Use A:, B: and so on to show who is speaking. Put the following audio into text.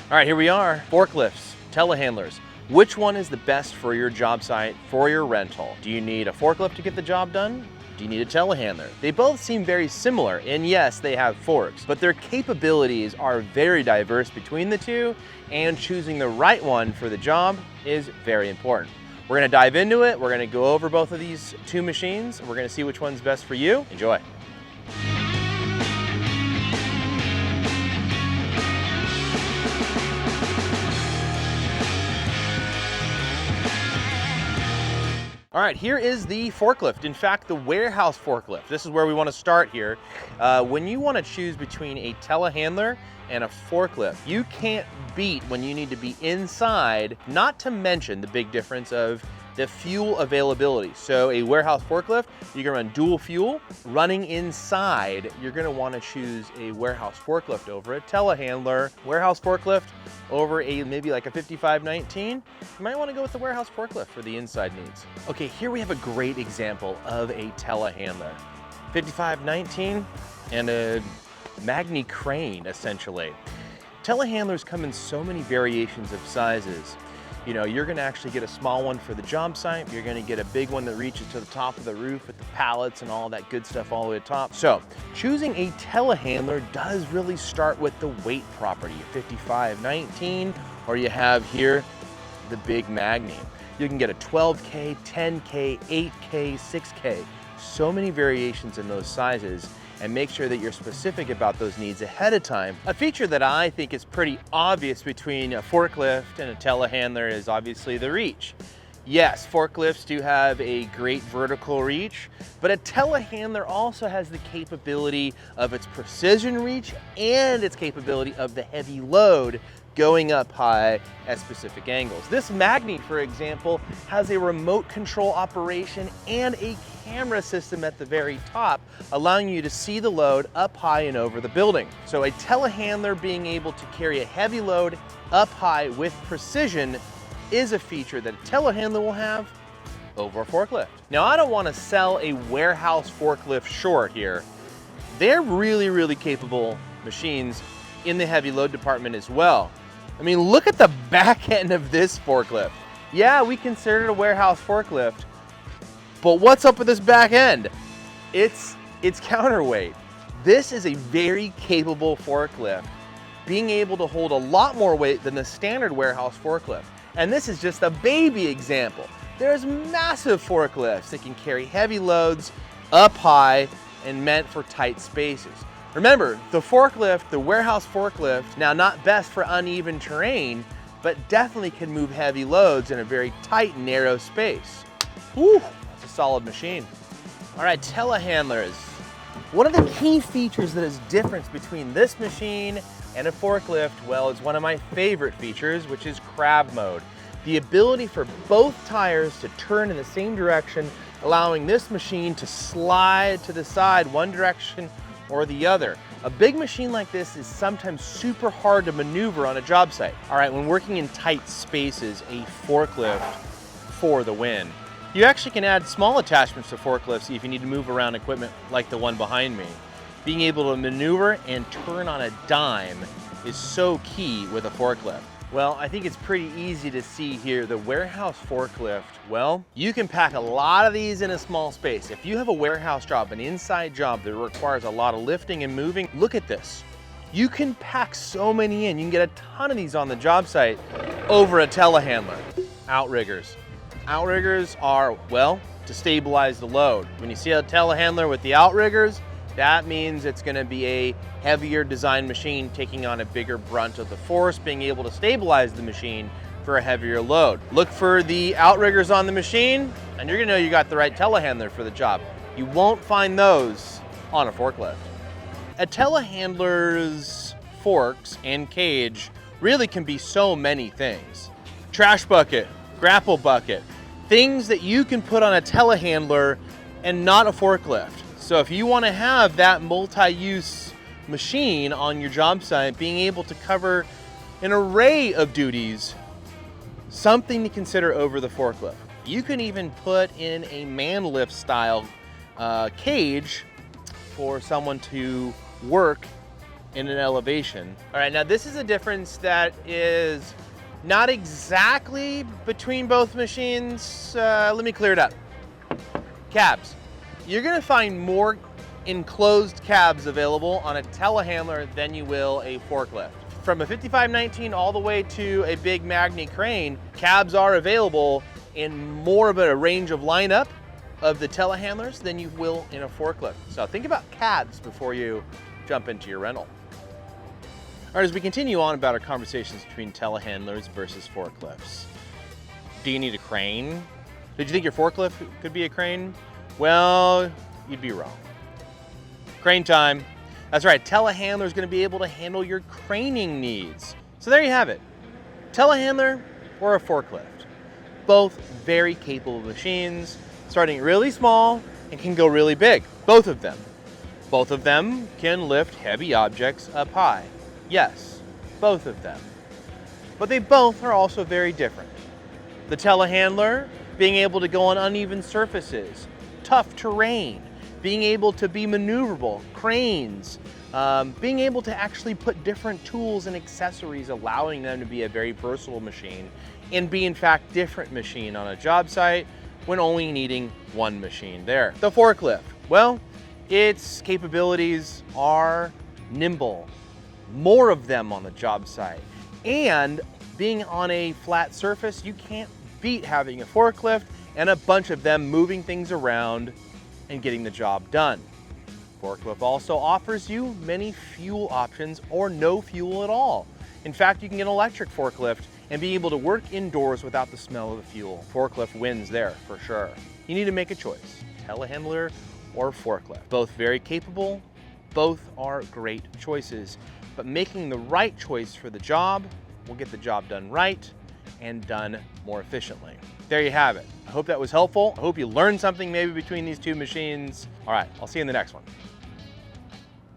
A: All right, here we are. Forklifts, telehandlers. Which one is the best for your job site, for your rental? Do you need a forklift to get the job done? Do you need a telehandler? They both seem very similar, and yes, they have forks, but their capabilities are very diverse between the two, and choosing the right one for the job is very important. We're gonna dive into it. We're gonna go over both of these two machines. We're gonna see which one's best for you. Enjoy. All right, here is the forklift. In fact, the warehouse forklift. This is where we want to start here. When you want to choose between a telehandler and a forklift, you can't beat when you need to be inside, not to mention the big difference of the fuel availability. So a warehouse forklift, you can run dual fuel. Running inside, you're gonna wanna choose a warehouse forklift over a telehandler. Warehouse forklift over a maybe like a 5519, you might wanna go with the warehouse forklift for the inside needs. Okay, here we have a great example of a telehandler. 5519 and a Magni crane, essentially. Telehandlers come in so many variations of sizes. You know, you're gonna actually get a small one for the job site. You're gonna get a big one that reaches to the top of the roof with the pallets and all that good stuff all the way to the top. So choosing a telehandler does really start with the weight property, 5519, or you have here the big Magni. You can get a 12K, 10K, 8K, 6K. So many variations in those sizes, and make sure that you're specific about those needs ahead of time. A feature that I think is pretty obvious between a forklift and a telehandler is obviously the reach. Yes, forklifts do have a great vertical reach, but a telehandler also has the capability of its precision reach and its capability of the heavy load going up high at specific angles. This Magni, for example, has a remote control operation and a camera system at the very top, allowing you to see the load up high and over the building. So a telehandler being able to carry a heavy load up high with precision is a feature that a telehandler will have over a forklift. Now, I don't want to sell a warehouse forklift short here. They're really, really capable machines in the heavy load department as well. I mean, look at the back end of this forklift. Yeah, we consider it a warehouse forklift, but what's up with this back end? It's counterweight. This is a very capable forklift, being able to hold a lot more weight than the standard warehouse forklift. And this is just a baby example. There's massive forklifts that can carry heavy loads up high and meant for tight spaces. Remember, the forklift, the warehouse forklift, now not best for uneven terrain, but definitely can move heavy loads in a very tight, narrow space. Whew, it's a solid machine. All right, telehandlers. One of the key features that is different between this machine and a forklift, well, it's one of my favorite features, which is crab mode. The ability for both tires to turn in the same direction, allowing this machine to slide to the side one direction or the other. A big machine like this is sometimes super hard to maneuver on a job site. All right, when working in tight spaces, a forklift for the win. You actually can add small attachments to forklifts if you need to move around equipment like the one behind me. Being able to maneuver and turn on a dime is so key with a forklift. Well, I think it's pretty easy to see here, the warehouse forklift, well, you can pack a lot of these in a small space. If you have a warehouse job, an inside job that requires a lot of lifting and moving, look at this. You can pack so many in. You can get a ton of these on the job site over a telehandler. Outriggers. Outriggers are, well, to stabilize the load. When you see a telehandler with the outriggers, that means it's gonna be a heavier design machine taking on a bigger brunt of the force, being able to stabilize the machine for a heavier load. Look for the outriggers on the machine, and you're gonna know you got the right telehandler for the job. You won't find those on a forklift. A telehandler's forks and cage really can be so many things. Trash bucket, grapple bucket, things that you can put on a telehandler and not a forklift. So if you want to have that multi-use machine on your job site, being able to cover an array of duties, something to consider over the forklift. You can even put in a man lift style cage for someone to work in an elevation. All right, now this is a difference that is not exactly between both machines. Let me clear it up. Cabs. You're gonna find more enclosed cabs available on a telehandler than you will a forklift. From a 5519 all the way to a big Magni crane, cabs are available in more of a range of lineup of the telehandlers than you will in a forklift. So think about cabs before you jump into your rental. All right, as we continue on about our conversations between telehandlers versus forklifts. Do you need a crane? Did you think your forklift could be a crane? Well, you'd be wrong. Crane time. That's right, telehandler is going to be able to handle your craning needs. So there you have it. Telehandler or a forklift. Both very capable machines, starting really small and can go really big. Both of them. Both of them can lift heavy objects up high. Yes, both of them. But they both are also very different. The telehandler being able to go on uneven surfaces, tough terrain, being able to be maneuverable, cranes, being able to actually put different tools and accessories, allowing them to be a very versatile machine and be in fact different machine on a job site when only needing one machine there. The forklift, well, its capabilities are nimble, more of them on the job site, and being on a flat surface, you can't beat having a forklift and a bunch of them moving things around and getting the job done. Forklift also offers you many fuel options or no fuel at all. In fact, you can get an electric forklift and be able to work indoors without the smell of the fuel. Forklift wins there for sure. You need to make a choice, telehandler or forklift. Both very capable, both are great choices, but making the right choice for the job will get the job done right and done more efficiently. There you have it. I hope that was helpful. I hope you learned something maybe between these two machines. All right, I'll see you in the next one.